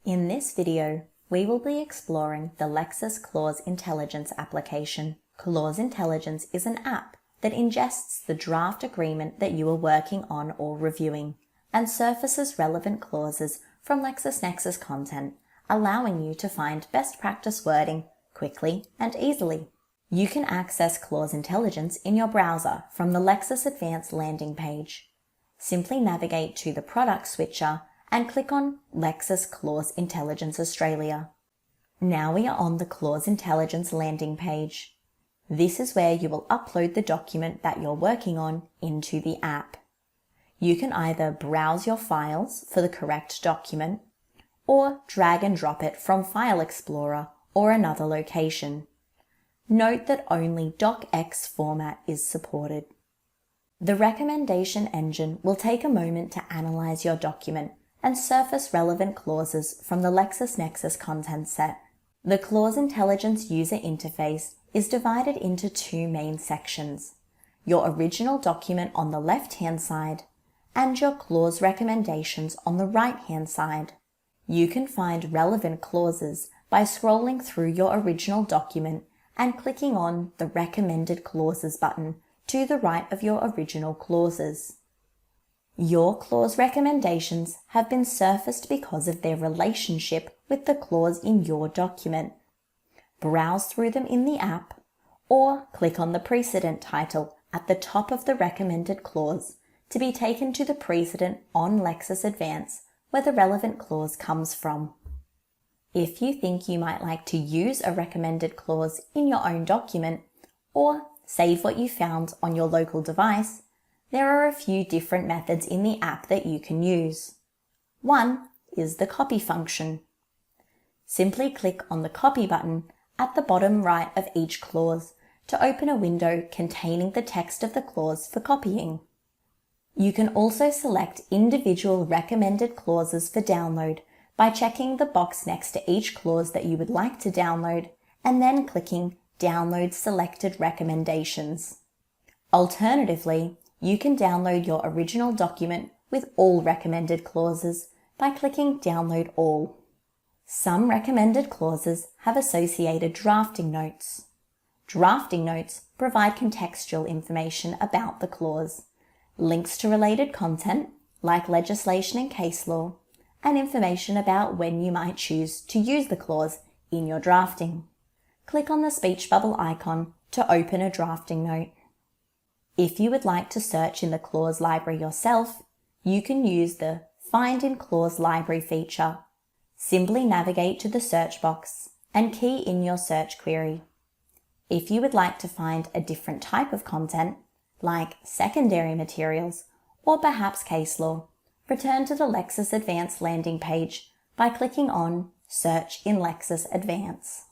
In this video, we will be exploring the Lexis Clause Intelligence application. Clause Intelligence is an app that ingests the draft agreement that you are working on or reviewing and surfaces relevant clauses from LexisNexis content, allowing you to find best practice wording quickly and easily. You can access Clause Intelligence in your browser from the Lexis Advanced landing page. Simply navigate to the product switcher and click on Lexis Clause Intelligence Australia. Now we are on the Clause Intelligence landing page. This is where you will upload the document that you're working on into the app. You can either browse your files for the correct document or drag and drop it from File Explorer or another location. Note that only docx format is supported. The recommendation engine will take a moment to analyze your document and surface relevant clauses from the LexisNexis content set. The Clause Intelligence user interface is divided into two main sections: your original document on the left-hand side and your clause recommendations on the right-hand side. You can find relevant clauses by scrolling through your original document and clicking on the Recommended Clauses button to the right of your original clauses. Your clause recommendations have been surfaced because of their relationship with the clause in your document. Browse through them in the app or click on the precedent title at the top of the recommended clause to be taken to the precedent on Lexis Advanced where the relevant clause comes from. If you think you might like to use a recommended clause in your own document or save what you found on your local device, there are a few different methods in the app that you can use. One is the copy function. Simply click on the copy button at the bottom right of each clause to open a window containing the text of the clause for copying. You can also select individual recommended clauses for download by checking the box next to each clause that you would like to download and then clicking Download Selected Recommendations. Alternatively, you can download your original document with all recommended clauses by clicking Download All. Some recommended clauses have associated drafting notes. Drafting notes provide contextual information about the clause, links to related content like legislation and case law, and information about when you might choose to use the clause in your drafting. Click on the speech bubble icon to open a drafting note. If you would like to search in the clause library yourself, you can use the Find in Clause Library feature. Simply navigate to the search box and key in your search query. If you would like to find a different type of content, like secondary materials or perhaps case law, return to the Lexis Advanced landing page by clicking on Search in Lexis Advanced.